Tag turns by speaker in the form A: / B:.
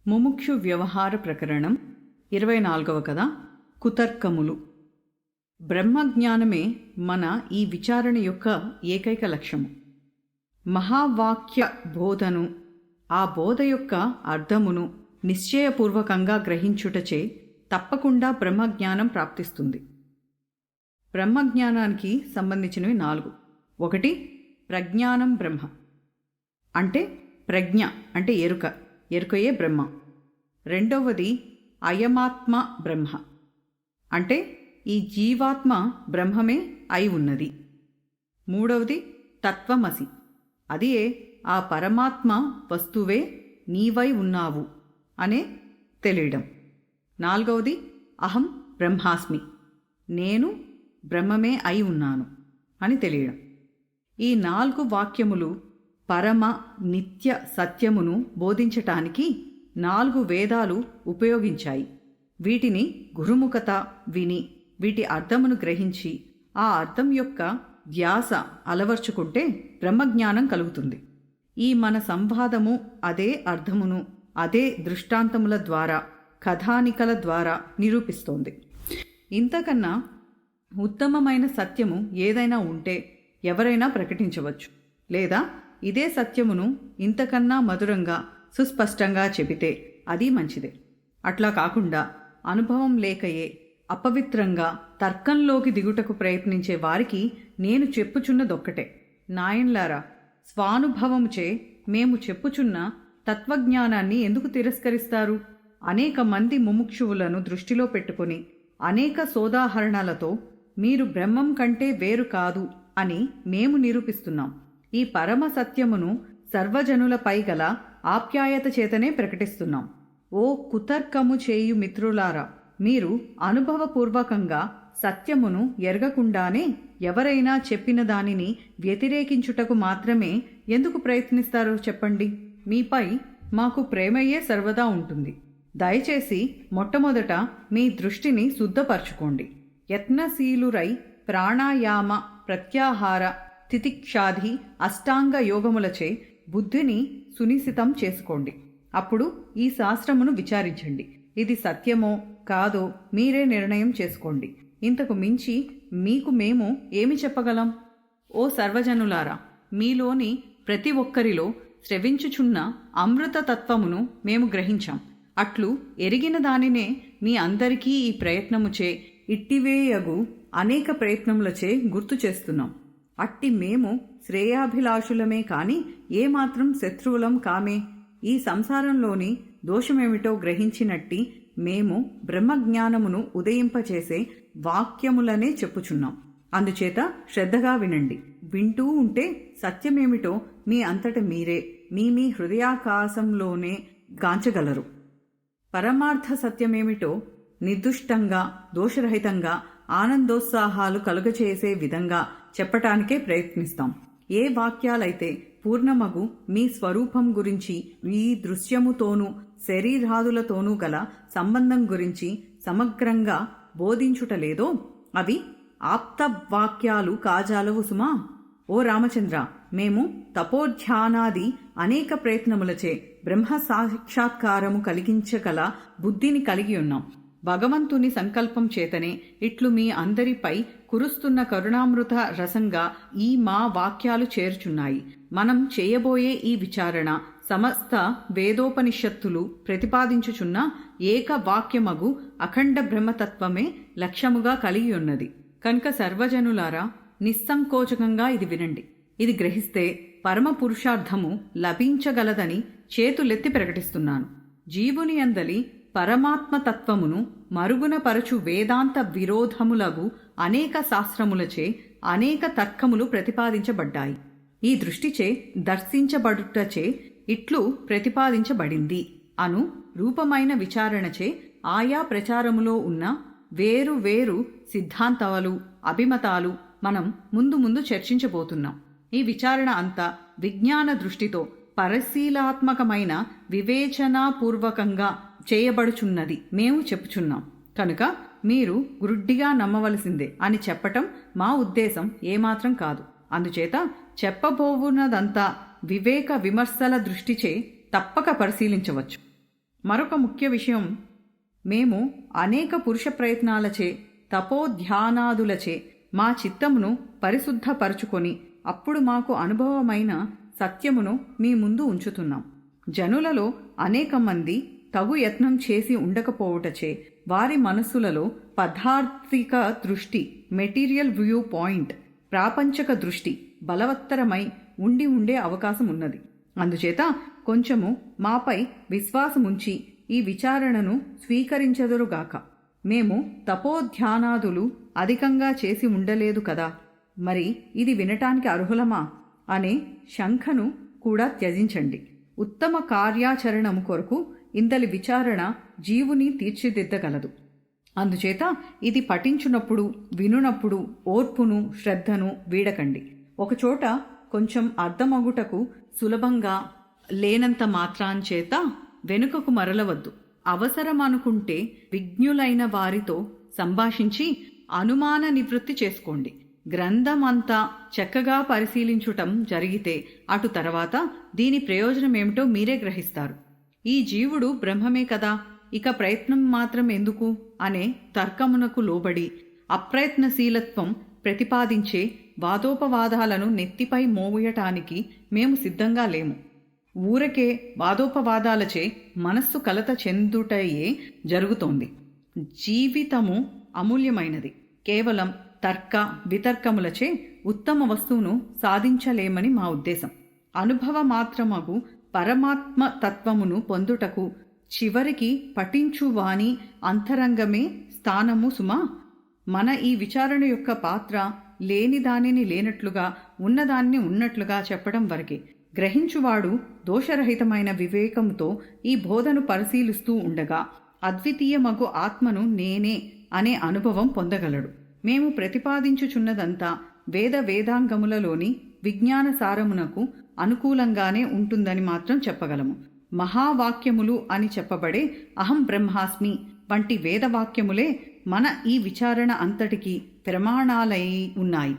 A: ముముక్షు వ్యవహార ప్రకరణం 24వ కథ కుతర్కములు. బ్రహ్మజ్ఞానమే మన ఈ విచారణ యొక్క ఏకైక లక్ష్యము. మహావాక్య బోధను, ఆ బోధ యొక్క అర్థమును నిశ్చయపూర్వకంగా గ్రహించుటచే తప్పకుండా బ్రహ్మజ్ఞానం ప్రాప్తిస్తుంది. బ్రహ్మజ్ఞానానికి సంబంధించినవి 4. 1. ప్రజ్ఞానం బ్రహ్మ, అంటే ప్రజ్ఞ అంటే ఎరుకయే బ్రహ్మ. 2. అయమాత్మ బ్రహ్మ, అంటే ఈ జీవాత్మ బ్రహ్మమే అయి ఉన్నది. 3. తత్వమసి, అది ఆ పరమాత్మ వస్తువే నీవై ఉన్నావు అనే తెలియడం. 4. అహం బ్రహ్మాస్మి, నేను బ్రహ్మమే అయి ఉన్నాను అని తెలియడం. ఈ 4 వాక్యములు పరమ నిత్య సత్యమును బోధించటానికి 4 వేదాలు ఉపయోగించాయి. వీటిని గురుముఖత విని వీటి అర్థమును గ్రహించి ఆ అర్థం యొక్క ధ్యాస అలవర్చుకుంటే బ్రహ్మజ్ఞానం కలుగుతుంది. ఈ మన సంవాదము అదే అర్థమును అదే దృష్టాంతముల ద్వారా, కథానికల ద్వారా నిరూపిస్తోంది. ఇంతకన్నా ఉత్తమమైన సత్యము ఏదైనా ఉంటే ఎవరైనా ప్రకటించవచ్చు, లేదా ఇదే సత్యమును ఇంతకన్నా మధురంగా సుస్పష్టంగా చెబితే అది మంచిదే. అట్లా కాకుండా అనుభవం లేకయే అపవిత్రంగా తర్కంలోకి దిగుటకు ప్రయత్నించే వారికి నేను చెప్పుచున్నదొక్కటే, నాయన్లారా, స్వానుభవముచే మేము చెప్పుచున్న తత్వజ్ఞానాన్ని ఎందుకు తిరస్కరిస్తారు? అనేక మంది ముముక్షువులను దృష్టిలో పెట్టుకుని అనేక సోదాహరణలతో మీరు బ్రహ్మం కంటే వేరు కాదు అని మేము నిరూపిస్తున్నాం. ఈ పరమ సత్యమును సర్వజనులపై గల ఆప్యాయత చేతనే ప్రకటిస్తున్నాం. ఓ కుతర్కము చేయు మిత్రులారా, మీరు అనుభవపూర్వకంగా సత్యమును ఎరగకుండానే ఎవరైనా చెప్పిన దానిని వ్యతిరేకించుటకు మాత్రమే ఎందుకు ప్రయత్నిస్తారో చెప్పండి. మీపై మాకు ప్రేమయే సర్వదా ఉంటుంది. దయచేసి మొట్టమొదట మీ దృష్టిని శుద్ధపరచుకోండి. యత్నశీలురై ప్రాణాయామ, ప్రత్యాహార, తితిక్షాది అష్టాంగ యోగములచే బుద్ధిని సునిశితం చేసుకోండి. అప్పుడు ఈ శాస్త్రమును విచారించండి. ఇది సత్యమో కాదో మీరే నిర్ణయం చేసుకోండి. ఇంతకు మించి మీకు మేము ఏమి చెప్పగలం? ఓ సర్వజనులారా, మీలోని ప్రతి ఒక్కరిలో స్రవించుచున్న అమృతతత్వమును మేము గ్రహించాం. అట్లు ఎరిగిన దానినే మీ అందరికీ ఈ ప్రయత్నముచే ఇట్టివేయగు అనేక ప్రయత్నములచే గుర్తు చేస్తున్నాం. అట్టి మేము శ్రేయాభిలాషులమే కాని ఏమాత్రం శత్రువులం కామే. ఈ సంసారంలోని దోషమేమిటో గ్రహించినట్టి మేము బ్రహ్మజ్ఞానమును ఉదయింపచేసే వాక్యములనే చెప్పుచున్నాం. అందుచేత శ్రద్ధగా వినండి. వింటూ ఉంటే సత్యమేమిటో మీ అంతట మీరే మీ హృదయాకాశంలోనే గాంచగలరు. పరమార్థ సత్యమేమిటో నిర్దుష్టంగా, దోషరహితంగా, ఆనందోత్సాహాలు కలుగచేసే విధంగా చెప్పటానికే ప్రయత్నిస్తాం. ఏ వాక్యాలైతే పూర్ణమగు మీ స్వరూపం గురించి, ఈ దృశ్యముతోనూ శరీరాదులతోనూ గల సంబంధం గురించి సమగ్రంగా బోధించుటలేదో అవి ఆప్తవాక్యాలు కాజాలవు సుమా. ఓ రామచంద్ర, మేము తపోధ్యానాది అనేక ప్రయత్నములచే బ్రహ్మ సాక్షాత్కారము కలిగించగల బుద్ధిని కలిగి ఉన్నాం. భగవంతుని సంకల్పం చేతనే ఇట్లు మీ అందరిపై కురుస్తున్న కరుణామృత రసంగా ఈ మా వాక్యాలు చేర్చున్నాయి. మనం చేయబోయే ఈ విచారణ సమస్త వేదోపనిషత్తులు ప్రతిపాదించుచున్న ఏక వాక్యమగు అఖండ బ్రహ్మతత్వమే లక్ష్యముగా కలిగి ఉన్నది. కనుక సర్వజనులారా, నిస్సంకోచకంగా ఇది వినండి. ఇది గ్రహిస్తే పరమ పురుషార్థము లభించగలదని చేతులెత్తి ప్రకటిస్తున్నాను. జీవుని అందలి పరమాత్మతత్వమును మరుగున పరచు వేదాంత విరోధములగు అనేక శాస్త్రములచే అనేక తర్కములు ప్రతిపాదించబడ్డాయి. ఈ దృష్టిచే దర్శించబడుటచే ఇట్లు ప్రతిపాదించబడింది అను రూపమైన విచారణచే ఆయా ప్రచారములో ఉన్న వేరు వేరు సిద్ధాంతాలు, అభిమతాలు మనం ముందు చర్చించబోతున్నాం. ఈ విచారణ అంతా విజ్ఞాన దృష్టితో పరిశీలాత్మకమైన వివేచనాపూర్వకంగా చేయబడుచున్నది మేము చెప్పుచున్నాం. కనుక మీరు గ్రుడ్డిగా నమ్మవలసిందే అని చెప్పటం మా ఉద్దేశం ఏమాత్రం కాదు. అందుచేత చెప్పబోవున్నదంతా వివేక విమర్శల దృష్టిచే తప్పక పరిశీలించవచ్చు. మరొక ముఖ్య విషయం, మేము అనేక పురుష ప్రయత్నాలచే తపోధ్యానాదులచే మా చిత్తమును పరిశుద్ధపరచుకొని అప్పుడు మాకు అనుభవమైన సత్యమును మీ ముందు ఉంచుతున్నాం. జనులలో అనేక మంది తగు యత్నం చేసి ఉండకపోవుటచే వారి మనస్సులలో పదార్థిక దృష్టి, మెటీరియల్ వ్యూ పాయింట్, ప్రాపంచక దృష్టి బలవత్తరమై ఉండే అవకాశం ఉన్నది. అందుచేత కొంచెము మాపై విశ్వాసముంచి ఈ విచారణను స్వీకరించెదరుగాక. మేము తపోధ్యానాదులు అధికంగా చేసి ఉండలేదు కదా, మరి ఇది వినటానికి అర్హులమా అనే శంఖను కూడా త్యజించండి. ఉత్తమ కార్యాచరణము కొరకు ఇందలి విచారణ జీవుని తీర్చిదిద్దగలదు. అందుచేత ఇది పఠించునప్పుడు వినునప్పుడు ఓర్పును శ్రద్ధను వీడకండి. ఒకచోట కొంచెం అర్థమగుటకు సులభంగా లేనంత మాత్రాంచేత వెనుకకు మరలవద్దు. అవసరమనుకుంటే విజ్ఞులైన వారితో సంభాషించి అనుమాన నివృత్తి చేసుకోండి. గ్రంథమంతా చక్కగా పరిశీలించుటం జరిగితే అటు తర్వాత దీని ప్రయోజనమేమిటో మీరే గ్రహిస్తారు. ఈ జీవుడు బ్రహ్మమే కదా, ఇక ప్రయత్నం మాత్రం ఎందుకు అనే తర్కమునకు లోబడి అప్రయత్నశీలత్వం ప్రతిపాదించే వాదోపవాదాలను నెత్తిపై మోయటానికి మేము సిద్ధంగా లేము. ఊరకే వాదోపవాదాలచే మనస్సు కలత చెందుటయే జరుగుతోంది. జీవితము అమూల్యమైనది. కేవలం తర్క వితర్కములచే ఉత్తమ వస్తువును సాధించలేమని మా ఉద్దేశం. అనుభవ మాత్రమగు పరమాత్మ తత్వమును పొందుటకు చివరికి పఠించువాని అంతరంగమే స్థానము సుమా. మన ఈ విచారణ యొక్క పాత్ర లేని దానిని లేనట్లుగా ఉన్నదాన్ని ఉన్నట్లుగా చెప్పడం వరకే. గ్రహించువాడు దోషరహితమైన వివేకంతో ఈ బోధను పరిశీలిస్తూ ఉండగా అద్వితీయమగు ఆత్మను నేనే అనే అనుభవం పొందగలడు. మేము ప్రతిపాదించుచున్నదంతా వేదాంగములలోని విజ్ఞాన సారమునకు అనుకూలంగానే ఉంటుందని మాత్రం చెప్పగలము. మహావాక్యములు అని చెప్పబడే అహం బ్రహ్మాస్మి వంటి వేదవాక్యములే మన ఈ విచారణ అంతటికీ ప్రమాణాలై ఉన్నాయి.